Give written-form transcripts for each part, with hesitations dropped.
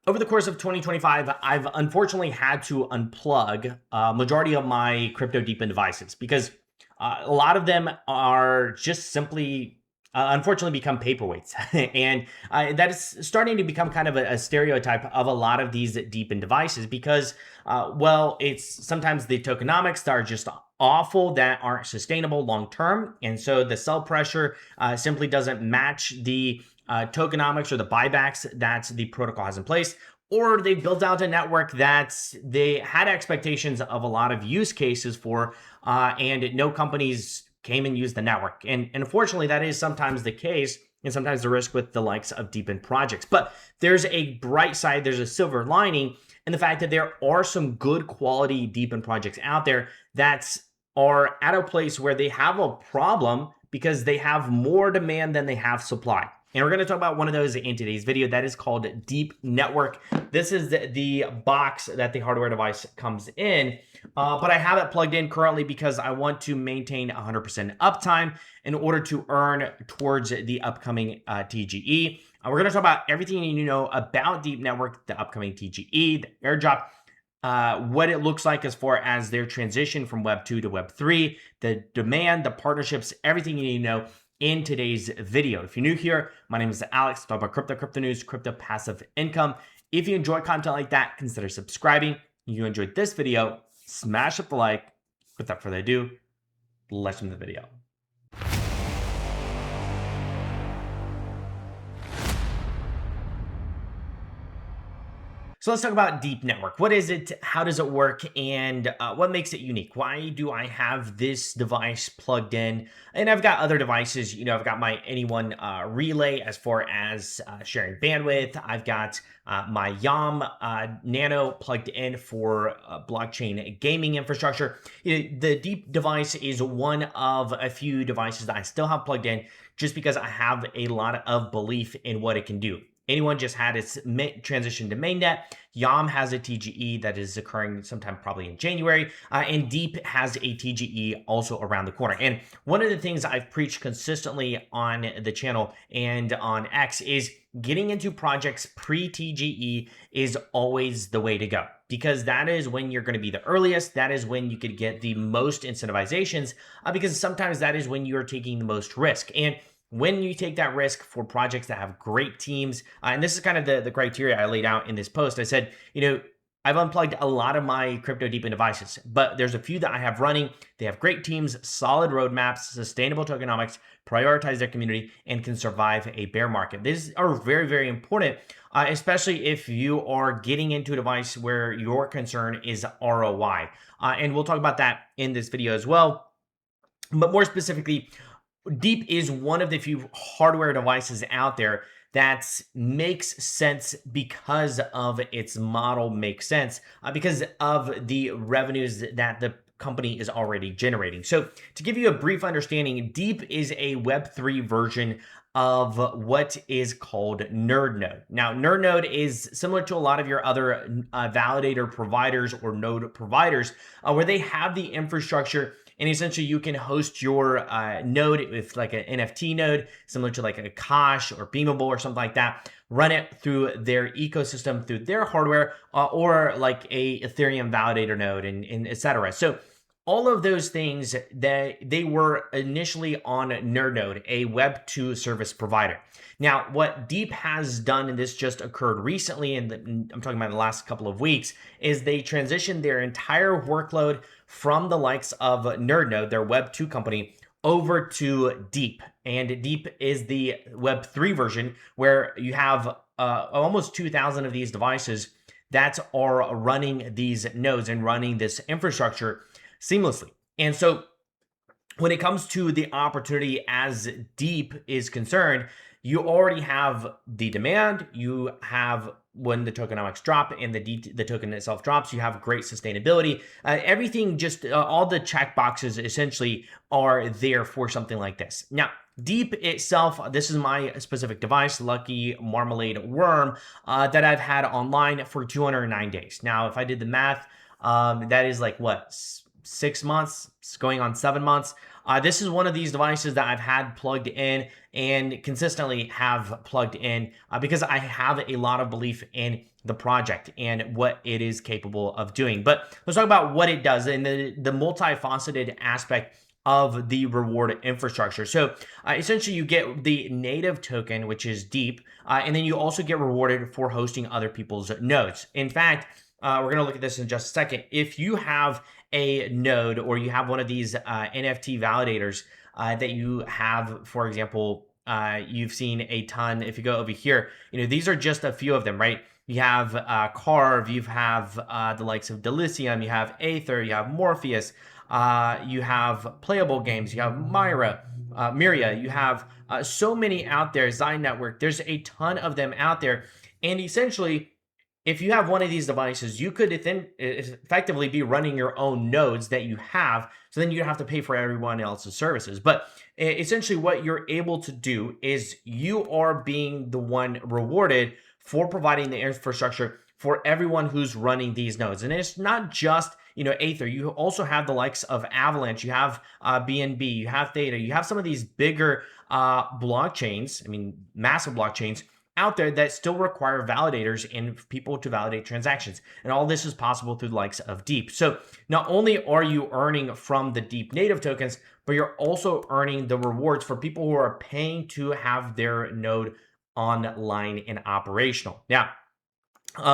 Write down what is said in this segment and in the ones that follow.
Over the course of 2025, I've unfortunately had to unplug majority of my crypto DePIN devices because a lot of them are just simply, unfortunately, become paperweights, and that is starting to become kind of a stereotype of a lot of these DePIN devices because, well, it's sometimes the tokenomics that are just awful, that aren't sustainable long term, and so the sell pressure simply doesn't match the tokenomics or the buybacks that the protocol has in place, or they've built out a network that they had expectations of a lot of use cases for, and no companies came and used the network. And unfortunately, that is sometimes the case, and sometimes the risk with the likes of DePIN projects. But there's a bright side, there's a silver lining, in the fact that there are some good quality DePIN projects out there that are at a place where they have a problem because they have more demand than they have supply. And we're going to talk about one of those in today's video. That is called DeEEP Network. This is the box that the hardware device comes in, but I have it plugged in currently because I want to maintain 100% uptime in order to earn towards the upcoming TGE. We're going to talk about everything you need to know about DeEEP Network, the upcoming TGE, the airdrop, what it looks like as far as their transition from Web 2 to Web 3, the demand, the partnerships, everything you need to know in today's video. If you're new here, my name is Alex. Talk about crypto news, crypto passive income. If you enjoy content like that, consider subscribing. If you enjoyed this video, smash up the like. Without further ado, let's jump into the video. So let's talk about DeEEP Network. What is it? How does it work? And what makes it unique? Why do I have this device plugged in? And I've got other devices. You know, I've got my Anyone relay as far as sharing bandwidth. I've got my YAM Nano plugged in for blockchain gaming infrastructure. You know, the DeEEP device is one of a few devices that I still have plugged in just because I have a lot of belief in what it can do. Anyone just had its transition to mainnet. YAM has a TGE that is occurring sometime probably in January, and DeEEP has a TGE also around the corner. And one of the things I've preached consistently on the channel and on X is getting into projects pre-TGE is always the way to go, because that is when you're going to be the earliest. That is when you could get the most incentivizations, because sometimes that is when you're taking the most risk. And when you take that risk for projects that have great teams, and this is kind of the criteria I laid out in this post. I said, you know, I've unplugged a lot of my crypto DePIN devices, but there's a few that I have running. They have great teams, solid roadmaps, sustainable tokenomics, prioritize their community, and can survive a bear market. These are very, very important, especially if you are getting into a device where your concern is ROI. And we'll talk about that in this video as well. But more specifically, DeEEP is one of the few hardware devices out there that makes sense because of its model makes sense, because of the revenues that the company is already generating. So to give you a brief understanding, DeEEP is a Web3 version of what is called NerdNode. Now, NerdNode is similar to a lot of your other validator providers or node providers, where they have the infrastructure, and essentially you can host your node with like an NFT node, similar to like a Kosh or Beamable or something like that. Run it through their ecosystem, through their hardware, or like a Ethereum validator node, and et cetera. So all of those things, that they were initially on NerdNode, a Web 2 service provider. Now, what DeEEP has done, and this just occurred recently, and I'm talking about the last couple of weeks, is they transitioned their entire workload from the likes of NerdNode, their Web 2 company, over to DeEEP. And DeEEP is the Web 3 version, where you have almost 2,000 of these devices that are running these nodes and running this infrastructure seamlessly. And so when it comes to the opportunity as DeEEP is concerned, you already have the demand. You have, when the tokenomics drop and the token itself drops, you have great sustainability. Everything, just all the check boxes essentially are there for something like this. Now, DeEEP itself, this is my specific device, Lucky Marmalade Worm, that I've had online for 209 days. Now, if I did the math, that is like what, 6 months. It's going on 7 months. This is one of these devices that I've had plugged in and consistently have plugged in because I have a lot of belief in the project and what it is capable of doing. But let's talk about what it does and the multifaceted aspect of the reward infrastructure. So essentially you get the native token, which is DeEEP, and then you also get rewarded for hosting other people's nodes. In fact, we're going to look at this in just a second. If you have a node or you have one of these NFT validators that you have, for example, you've seen a ton. If you go over here, these are just a few of them, right? You have Carve, you have the likes of Delicium, you have Aether, you have Morpheus, you have Playable Games, you have Myria, you have so many out there, Zine Network, there's a ton of them out there. And essentially, if you have one of these devices, you could then effectively be running your own nodes that you have. So then you don't have to pay for everyone else's services. But essentially what you're able to do is you are being the one rewarded for providing the infrastructure for everyone who's running these nodes. And it's not just Aether. You also have the likes of Avalanche, you have BNB, you have Theta, you have some of these bigger blockchains, massive blockchains out there that still require validators and people to validate transactions. And all this is possible through the likes of DeEEP. So not only are you earning from the DeEEP native tokens, but you're also earning the rewards for people who are paying to have their node online and operational. Now,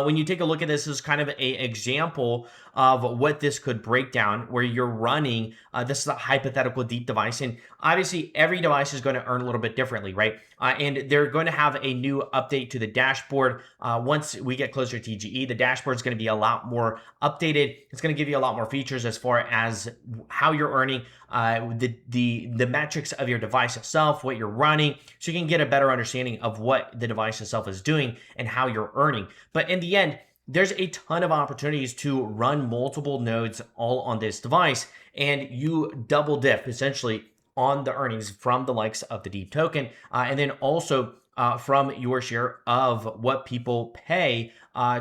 when you take a look at this as kind of an example of what this could break down, where you're running, this is a hypothetical DeEEP device. And obviously every device is going to earn a little bit differently, right? And they're going to have a new update to the dashboard. Once we get closer to TGE, the dashboard is going to be a lot more updated. It's going to give you a lot more features as far as how you're earning, the metrics of your device itself, what you're running, so you can get a better understanding of what the device itself is doing and how you're earning. But in the end, there's a ton of opportunities to run multiple nodes all on this device, and you double dip essentially on the earnings from the likes of the DeEEP token, and then also from your share of what people pay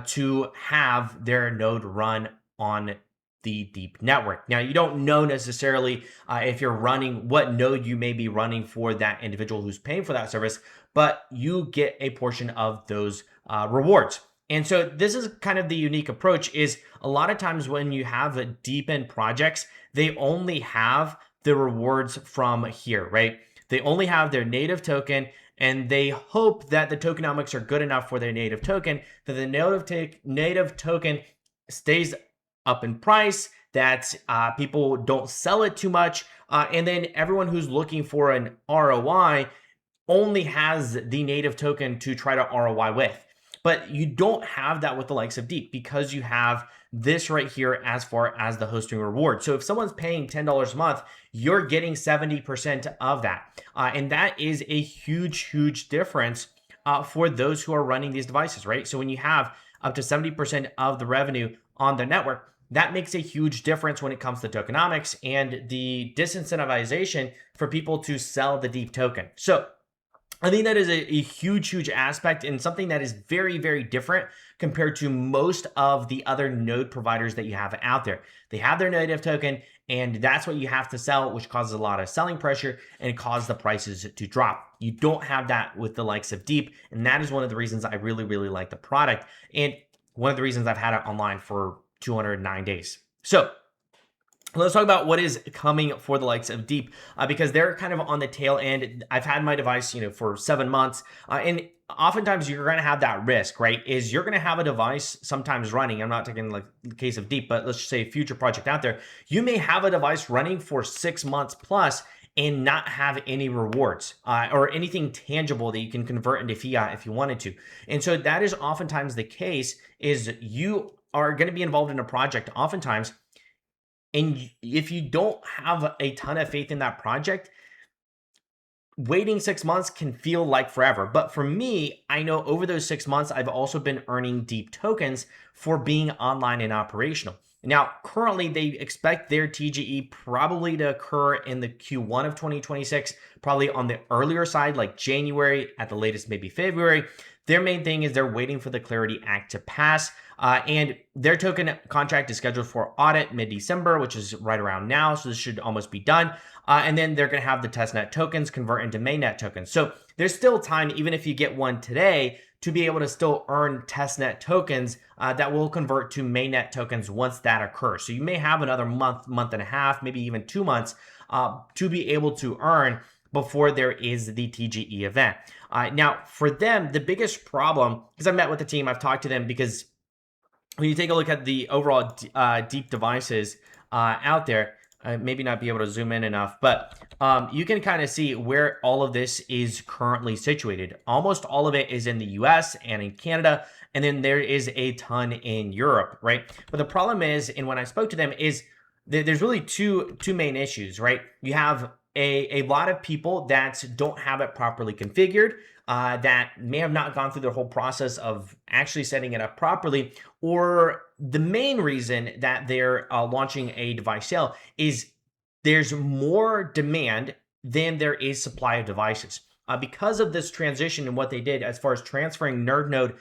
to have their node run on the DeEEP network. Now, you don't know necessarily if you're running, what node you may be running for that individual who's paying for that service, but you get a portion of those rewards. And so this is kind of the unique approach. Is a lot of times when you have DePIN projects, they only have the rewards from here, right? They only have their native token, and they hope that the tokenomics are good enough for their native token, that the native token stays up in price, that people don't sell it too much, and then everyone who's looking for an ROI only has the native token to try to ROI with. But you don't have that with the likes of DeEEP because you have this right here as far as the hosting reward. So if someone's paying $10 a month, you're getting 70% of that. And that is a huge, huge difference for those who are running these devices, right? So when you have up to 70% of the revenue on the network, that makes a huge difference when it comes to tokenomics and the disincentivization for people to sell the DeEEP token. So I think that is a huge, huge aspect and something that is very, very different compared to most of the other node providers that you have out there. They have their native token, and that's what you have to sell, which causes a lot of selling pressure and cause the prices to drop. You don't have that with the likes of DeEEP, and that is one of the reasons I really, really like the product, and one of the reasons I've had it online for 209 days. So let's talk about what is coming for the likes of DeEEP because they're kind of on the tail end. I've had my device, for 7 months, and oftentimes you're going to have that risk, right? Is you're going to have a device sometimes running. I'm not taking like the case of DeEEP, but let's just say a future project out there. You may have a device running for 6 months plus and not have any rewards or anything tangible that you can convert into fiat if you wanted to. And so that is oftentimes the case. Is you are going to be involved in a project oftentimes, and if you don't have a ton of faith in that project, waiting 6 months can feel like forever. But for me, I know over those 6 months, I've also been earning DeEEP tokens for being online and operational. Now, currently, they expect their TGE probably to occur in the Q1 of 2026, probably on the earlier side, like January, at the latest, maybe February. Their main thing is they're waiting for the Clarity Act to pass. And their token contract is scheduled for audit mid-December, which is right around now. So this should almost be done. And then they're going to have the testnet tokens convert into mainnet tokens. So there's still time, even if you get one today, to be able to still earn testnet tokens that will convert to mainnet tokens once that occurs. So you may have another month and a half, maybe even 2 months to be able to earn before there is the TGE event. Now, for them, the biggest problem, because I met with the team, I've talked to them, because when you take a look at the overall DeEEP devices out there, maybe not be able to zoom in enough, but you can kind of see where all of this is currently situated. Almost all of it is in the US and in Canada, and then there is a ton in Europe, right? But the problem is, and when I spoke to them, is there's really two main issues, right? You have a lot of people that don't have it properly configured, that may have not gone through the whole process of actually setting it up properly, or the main reason that they're launching a device sale is there's more demand than there is supply of devices. Because of this transition and what they did as far as transferring NerdNode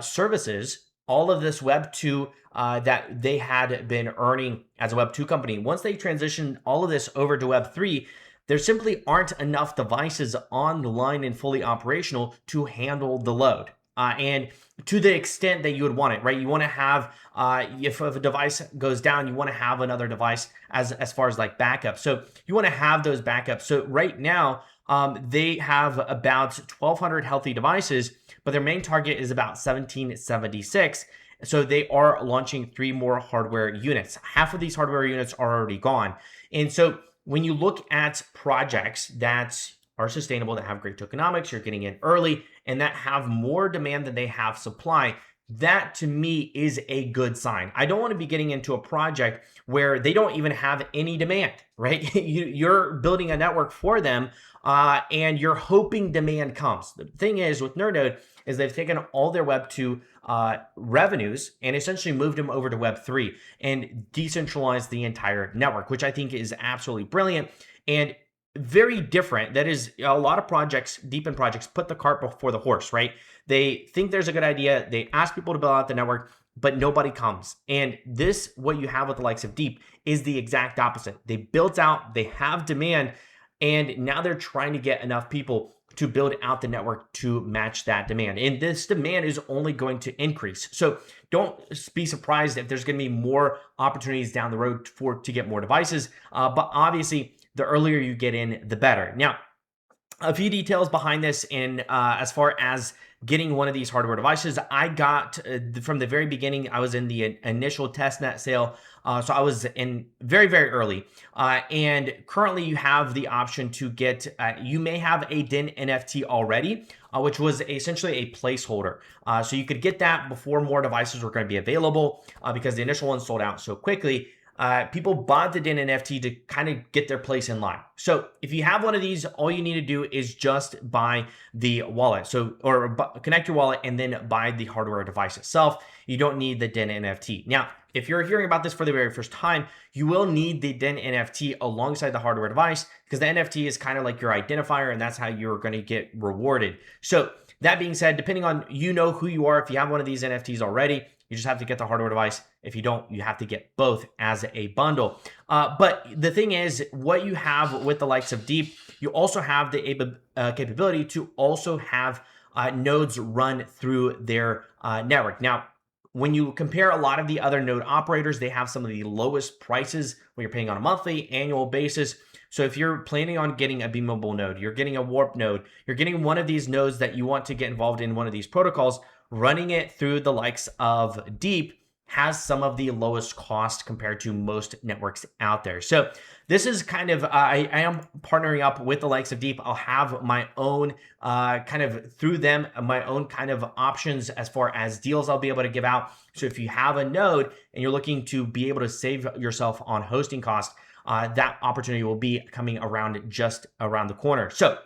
services, all of this Web 2 that they had been earning as a Web 2 company, once they transitioned all of this over to Web 3, there simply aren't enough devices online and fully operational to handle the load. And to the extent that you would want it, right? You want to have, if a device goes down, you want to have another device as far as like backup. So you want to have those backups. So right now, they have about 1,200 healthy devices, but their main target is about 1,776. So they are launching 3 more hardware units. Half of these hardware units are already gone. And so when you look at projects that are sustainable, that have great tokenomics, you're getting in early, and that have more demand than they have supply, that to me is a good sign. I don't want to be getting into a project where they don't even have any demand, right? You're building a network for them, and you're hoping demand comes. The thing is with NerdNode is they've taken all their Web 2 revenues and essentially moved them over to Web 3 and decentralized the entire network, which I think is absolutely brilliant and very different. That is, a lot of projects, DePIN projects, put the cart before the horse, right? They think there's a good idea. They ask people to build out the network, but nobody comes. And this, what you have with the likes of DeEEP, is the exact opposite. They built out, they have demand, and now they're trying to get enough people to build out the network to match that demand. And this demand is only going to increase. So don't be surprised if there's going to be more opportunities down the road to get more devices. But obviously, the earlier you get in, the better. Now, a few details behind this, and as far as getting one of these hardware devices, I got from the very beginning, I was in the initial testnet sale. So I was in very, very early. And currently you have the option to get, you may have a DePIN NFT already, which was essentially a placeholder. So you could get that before more devices were going to be available because the initial one sold out so quickly. People bought the DePIN NFT to kind of get their place in line. So if you have one of these, all you need to do is just buy the wallet. So, or connect your wallet and then buy the hardware device itself. You don't need the DePIN NFT. Now, if you're hearing about this for the very first time, you will need the DePIN NFT alongside the hardware device because the NFT is kind of like your identifier, and that's how you're going to get rewarded. So that being said, depending on who you are, if you have one of these NFTs already, you just have to get the hardware device. If you don't, you have to get both as a bundle. But the thing is, what you have with the likes of DeEEP, you also have the capability to also have nodes run through their network. Now, when you compare a lot of the other node operators, they have some of the lowest prices when you're paying on a monthly, annual basis. So if you're planning on getting a beamable node, you're getting a warp node, you're getting one of these nodes that you want to get involved in one of these protocols, running it through the likes of DeEEP has some of the lowest cost compared to most networks out there. So this is kind of, I am partnering up with the likes of DeEEP. I'll have my own kind of through them, my own kind of options as far as deals I'll be able to give out. So if you have a node and you're looking to be able to save yourself on hosting costs, that opportunity will be coming around just around the corner. So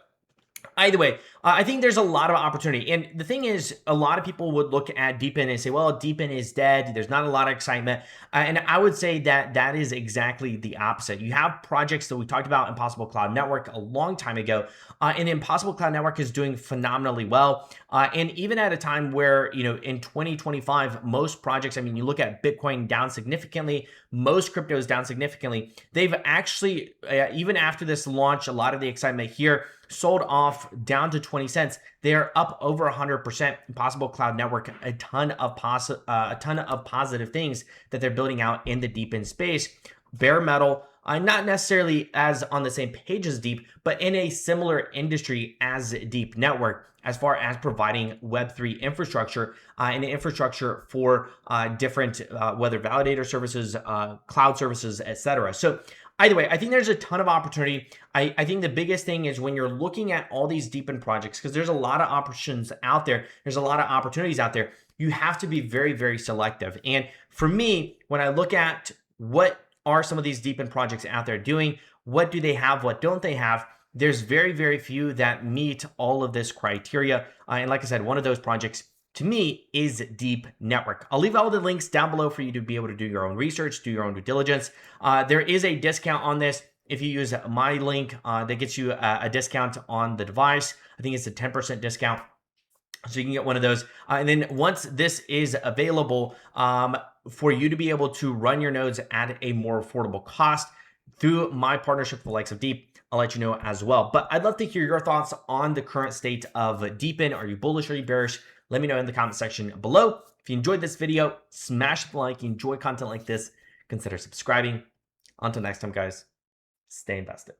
either way, I think there's a lot of opportunity. And the thing is, a lot of people would look at DePIN and say, well, DePIN is dead. There's not a lot of excitement. And I would say that that is exactly the opposite. You have projects that we talked about, Impossible Cloud Network, a long time ago. And Impossible Cloud Network is doing phenomenally well. And even at a time where, in 2025, most projects, I mean, you look at Bitcoin down significantly, most cryptos down significantly. They've actually, even after this launch, a lot of the excitement here, sold off down to 20 cents. They're up over 100%. Impossible Cloud Network, a ton of positive things that they're building out in the DePIN space. Bare metal, not necessarily as on the same page as DeEEP, but in a similar industry as DeEEP Network, as far as providing Web3 infrastructure and infrastructure for different whether validator services, cloud services, etc. So either way, I think there's a ton of opportunity. I think the biggest thing is when you're looking at all these DePIN projects, because there's a lot of options out there, there's a lot of opportunities out there, you have to be very, very selective. And for me, when I look at what are some of these DePIN projects out there doing, what do they have, what don't they have, there's very, very few that meet all of this criteria. And like I said, one of those projects to me is DeEEP Network. I'll leave all the links down below for you to be able to do your own research, do your own due diligence. There is a discount on this. If you use my link, that gets you a discount on the device. I think it's a 10% discount. So you can get one of those. And then once this is available, for you to be able to run your nodes at a more affordable cost through my partnership with the likes of DeEEP, I'll let you know as well. But I'd love to hear your thoughts on the current state of DePIN. Are you bullish? Are you bearish? Let me know in the comment section below. If you enjoyed this video, smash the like. You enjoy content like this, consider subscribing. Until next time, guys, stay invested.